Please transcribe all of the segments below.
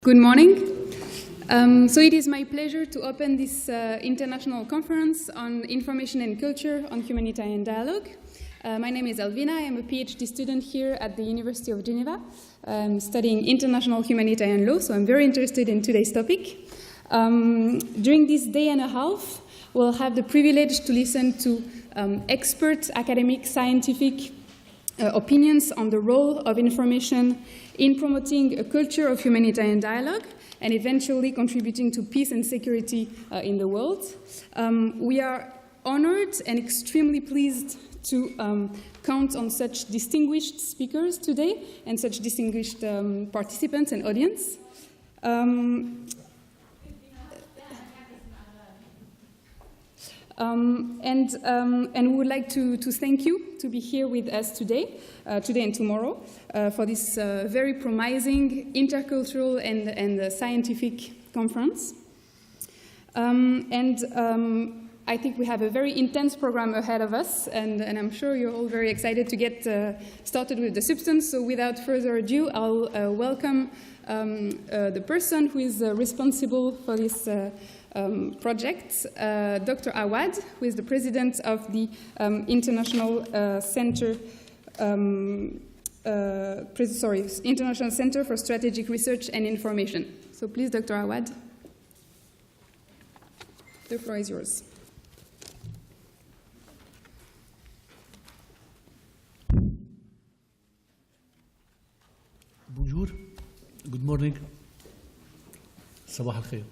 Good morning. So it is my pleasure to open this international conference on information and culture on humanitarian dialogue. My name is Elvina. I am a PhD student here at the University of Geneva. I'm studying international humanitarian law, so I'm very interested in today's topic. During this day and a half, we'll have the privilege to listen to expert academic scientific opinions on the role of information in promoting a culture of humanitarian dialogue and eventually contributing to peace and security in the world. We are honored and extremely pleased to count on such distinguished speakers today and such distinguished participants and audience. And we would like to thank you to be here with us today and tomorrow, for this very promising intercultural and scientific conference. I think we have a very intense program ahead of us, and I'm sure you're all very excited to get started with the substance. So without further ado, I'll welcome the person who is responsible for this project, Dr. Awad, who is the president of the International Center for Strategic Research and Information. So please, Dr. Awad, the floor is yours. Bonjour, good morning, صباح الخير.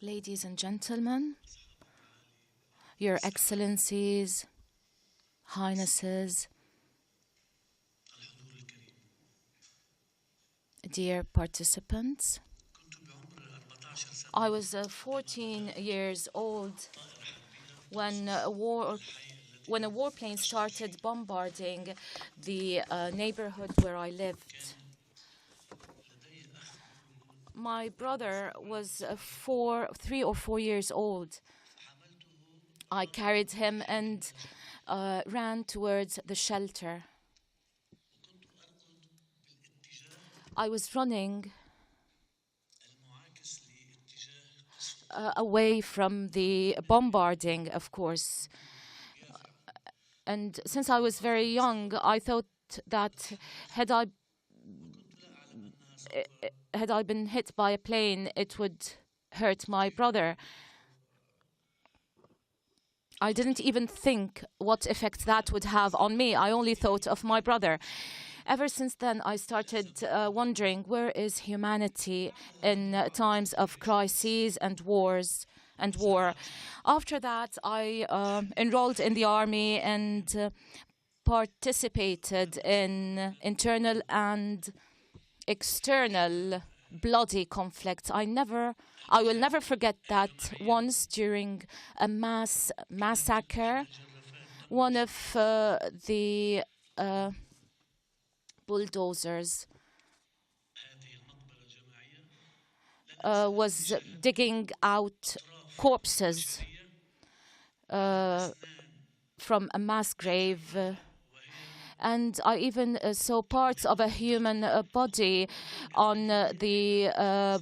Ladies and gentlemen, Your Excellencies, Highnesses, dear participants, I was 14 years old when a warplane started bombarding the neighborhood where I lived. My brother was 3 or 4 years old. I carried him and ran towards the shelter. I was running away from the bombarding, of course. And since I was very young, I thought that had I been hit by a plane, it would hurt my brother. I didn't even think what effect that would have on me. I only thought of my brother. Ever since then, I started wondering, where is humanity in times of crises and wars and war? After that, I enrolled in the army and participated in internal and external bloody conflicts. I will never forget that once during a mass massacre, one of the bulldozers was digging out corpses from a mass grave. And I even saw parts of a human body on that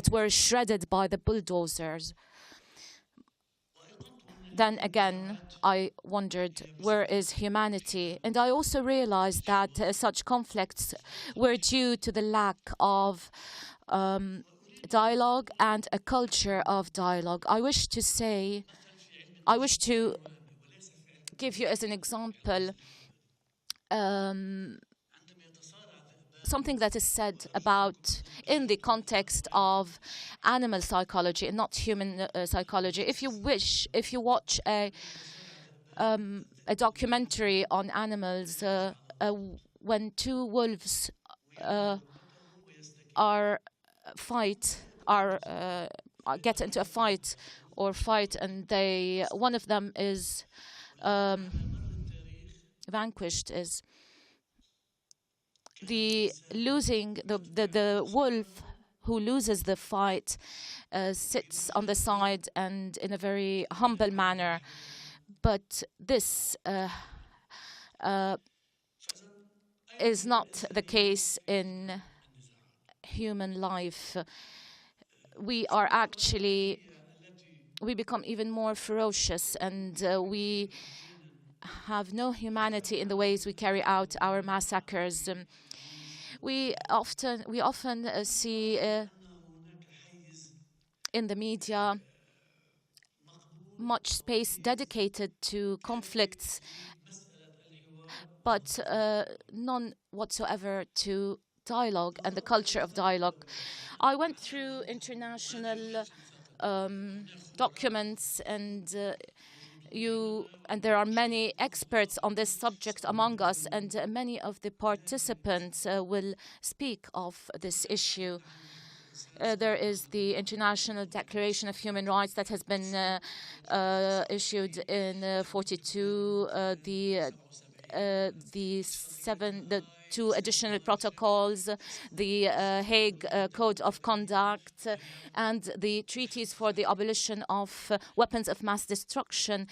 were shredded by the bulldozers. Then again, I wondered, where is humanity? And I also realized that such conflicts were due to the lack of dialogue and a culture of dialogue. I wish to give you as an example something that is said about in the context of animal psychology and not human psychology. If you watch a documentary on animals, when two wolves get into a fight, and one of them is vanquished, is the wolf who loses the fight sits on the side and in a very humble manner. But this is not the case in human life. We become even more ferocious, and we have no humanity in the ways we carry out our massacres. We often see in the media much space dedicated to conflicts, but none whatsoever to dialogue and the culture of dialogue. I went through international documents, and there are many experts on this subject among us, and many of the participants will speak of this issue. There is the International Declaration of Human Rights that has been issued in 42. The two additional protocols, the Hague Code of Conduct, and the treaties for the abolition of weapons of mass destruction,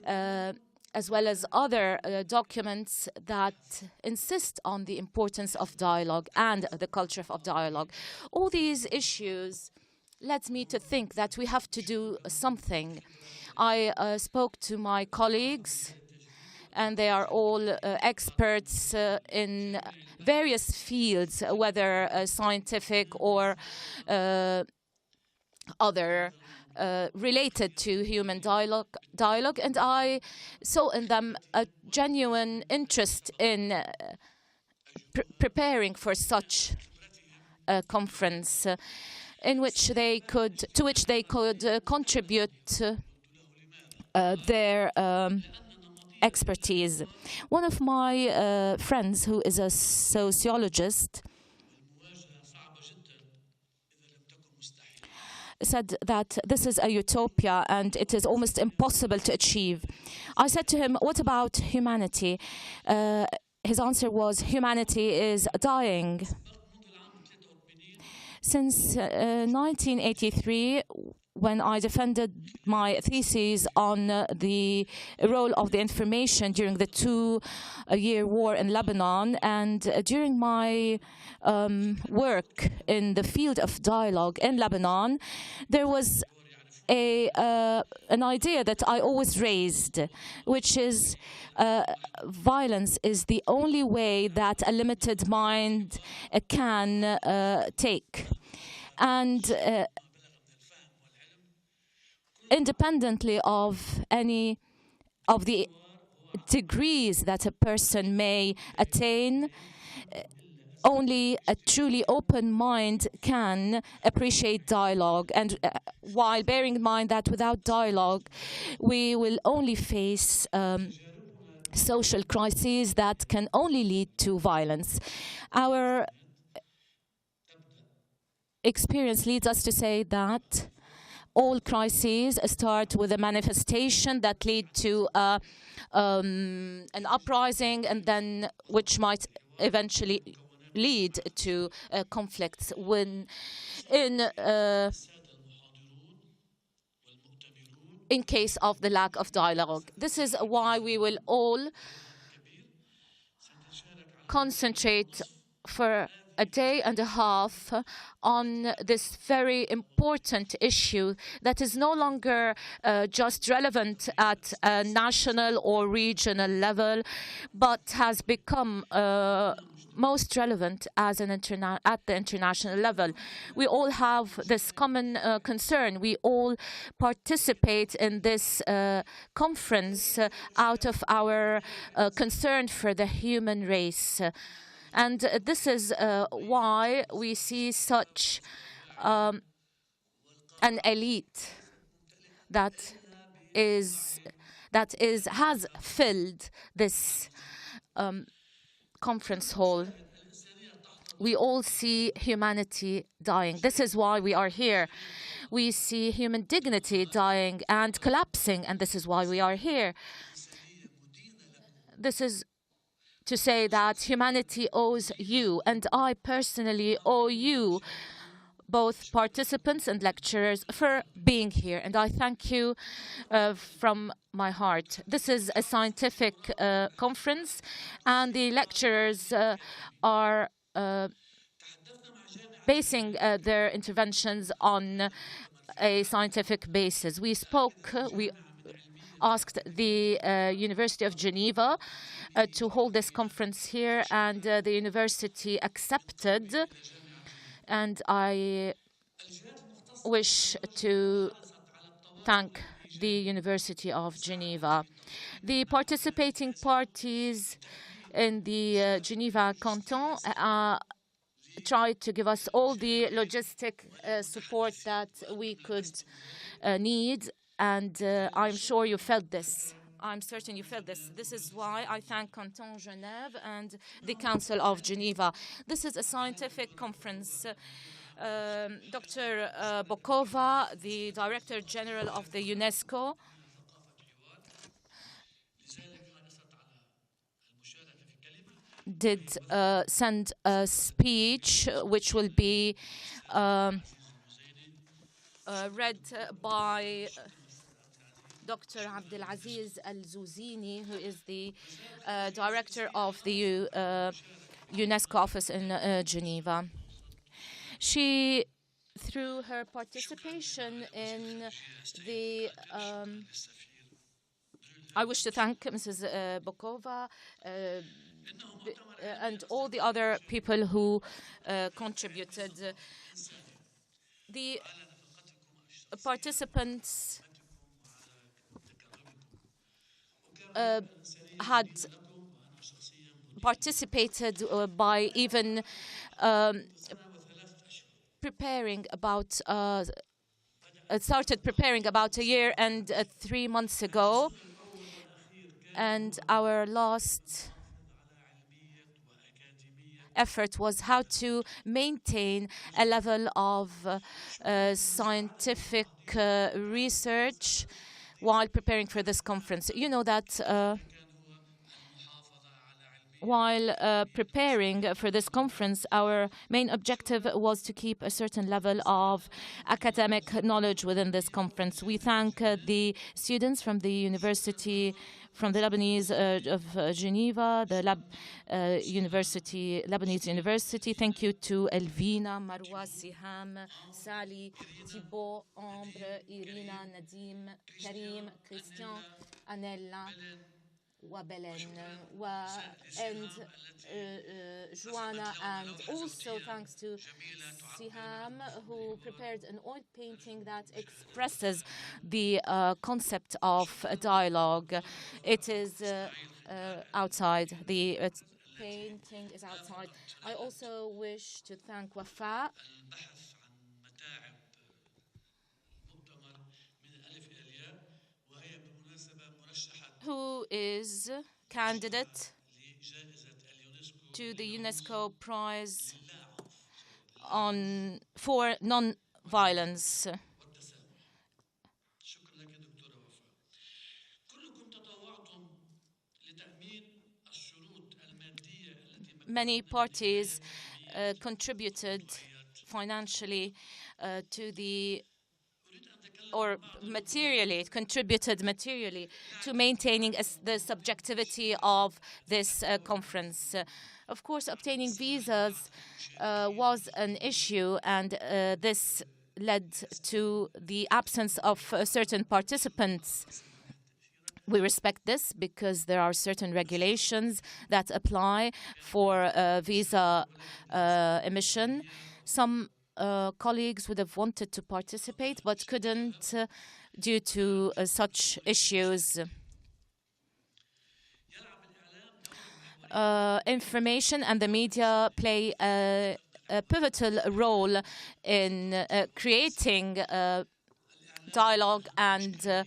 as well as other documents that insist on the importance of dialogue and the culture of dialogue. All these issues led me to think that we have to do something. I spoke to my colleagues, and they are all experts in various fields, whether scientific or other related to human dialogue, and I saw in them a genuine interest in preparing for such a conference, to which they could contribute their expertise. One of my friends, who is a sociologist, said that this is a utopia and it is almost impossible to achieve. I said to him, what about humanity? His answer was, humanity is dying. Since 1983, when I defended my thesis on the role of the information during the two-year war in Lebanon, and during my work in the field of dialogue in Lebanon, there was an idea that I always raised, which is violence is the only way that a limited mind can take. And independently of any of the degrees that a person may attain, only a truly open mind can appreciate dialogue. And while bearing in mind that without dialogue, we will only face social crises that can only lead to violence. Our experience leads us to say that all crises start with a manifestation that lead to an uprising, and then which might eventually lead to conflicts. When in case of the lack of dialogue, this is why we will all concentrate for a day and a half on this very important issue that is no longer just relevant at a national or regional level, but has become most relevant as at the international level. We all have this common concern. We all participate in this conference out of our concern for the human race. And this is why we see such an elite that has filled this conference hall. We all see humanity dying. This is why we are here. We see human dignity dying and collapsing, and this is why we are here. This is to say that humanity owes you, and I personally owe you both participants and lecturers for being here, and I thank you from my heart. This is a scientific conference, and the lecturers are basing their interventions on a scientific basis. We asked the University of Geneva to hold this conference here, and the university accepted. And I wish to thank the University of Geneva. The participating parties in the Geneva Canton tried to give us all the logistic support that we could need, and I'm sure you felt this. I'm certain you felt this. This is why I thank Canton Genève and the Council of Geneva. This is a scientific conference. Dr. Bokova, the Director General of the UNESCO, did send a speech which will be read by Dr. Abdelaziz Al-Zouzini, who is the director of the UNESCO office in Geneva. She, through her participation in the I wish to thank Mrs. Bokova and all the other people who contributed. The participants had participated by even preparing about started preparing about a year and 3 months ago, and our last effort was how to maintain a level of scientific research while preparing for this conference. You know that while preparing for this conference, our main objective was to keep a certain level of academic knowledge within this conference. We thank the students from the university, from the Lebanese of Geneva, the Lebanese University. Thank you to Elvina, Marwa, Siham, Sally, Thibault, Ambre, Irina, Nadim, Karim, Christian, Anella, Wabelen, and Joanna, and also thanks to Siham, who prepared an oil painting that expresses the concept of a dialogue. It is outside. The painting is outside. I also wish to thank Wafa, who is candidate to the UNESCO Prize for non-violence. Many parties contributed financially to the or materially, it contributed materially to maintaining the subjectivity of this conference. Of course, obtaining visas was an issue, and this led to the absence of certain participants. We respect this because there are certain regulations that apply for visa emission. Some colleagues would have wanted to participate but couldn't due to such issues. Information and the media play a pivotal role in creating dialogue and a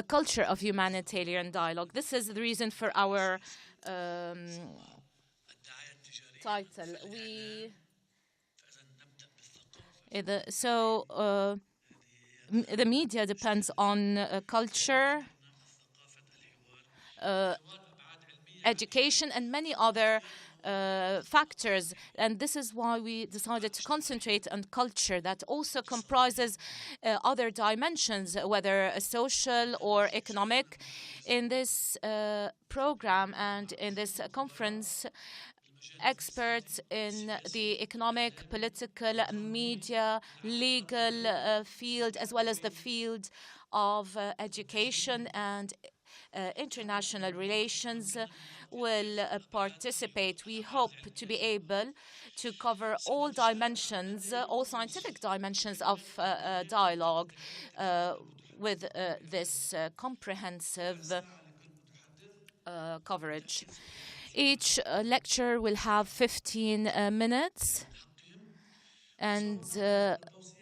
culture of humanitarian dialogue. This is the reason for our title. The media depends on culture, education, and many other factors, and this is why we decided to concentrate on culture that also comprises other dimensions, whether social or economic. In this program and in this conference, experts in the economic, political, media, legal field, as well as the field of education and international relations will participate. We hope to be able to cover all dimensions, all scientific dimensions of dialogue with this comprehensive coverage. Each lecture will have 15 minutes, and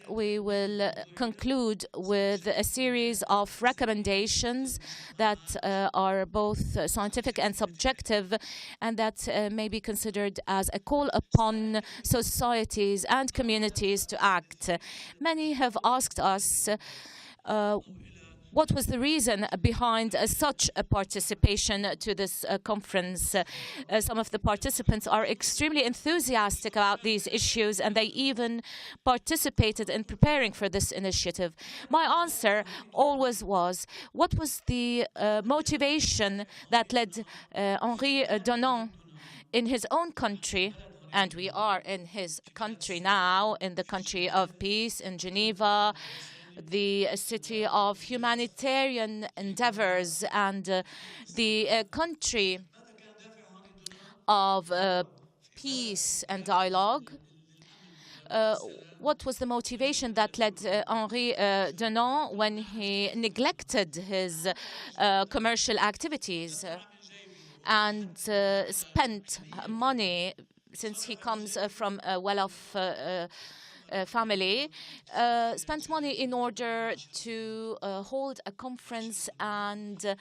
we will conclude with a series of recommendations that are both scientific and subjective, and that may be considered as a call upon societies and communities to act. Many have asked us what was the reason behind such a participation to this conference. Some of the participants are extremely enthusiastic about these issues, and they even participated in preparing for this initiative. My answer always was, what was the motivation that led Henri Dunant in his own country, and we are in his country now, in the country of peace, in Geneva, the city of humanitarian endeavors, and the country of peace and dialogue. What was the motivation that led Henri Dunant when he neglected his commercial activities and spent money, since he comes from a well-off family, spent money in order to hold a conference and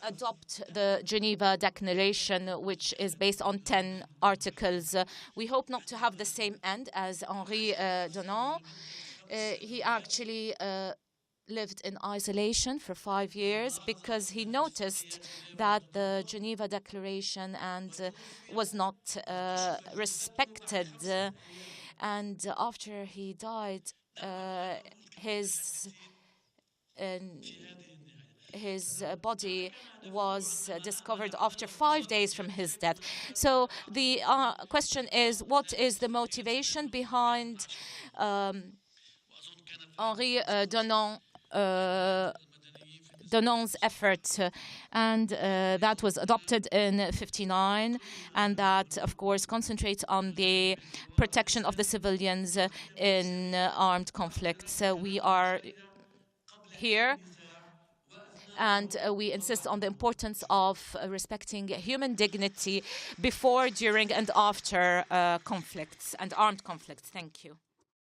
adopt the Geneva Declaration, which is based on 10 articles. We hope not to have the same end as Henri Dunant. He actually lived in isolation for 5 years because he noticed that the Geneva Declaration was not respected. And after he died, his body was discovered after 5 days from his death. So the question is, what is the motivation behind Henri Dunant's effort, and that was adopted in '59, and that, of course, concentrates on the protection of the civilians in armed conflicts. We are here, and we insist on the importance of respecting human dignity before, during, and after conflicts and armed conflicts. Thank you.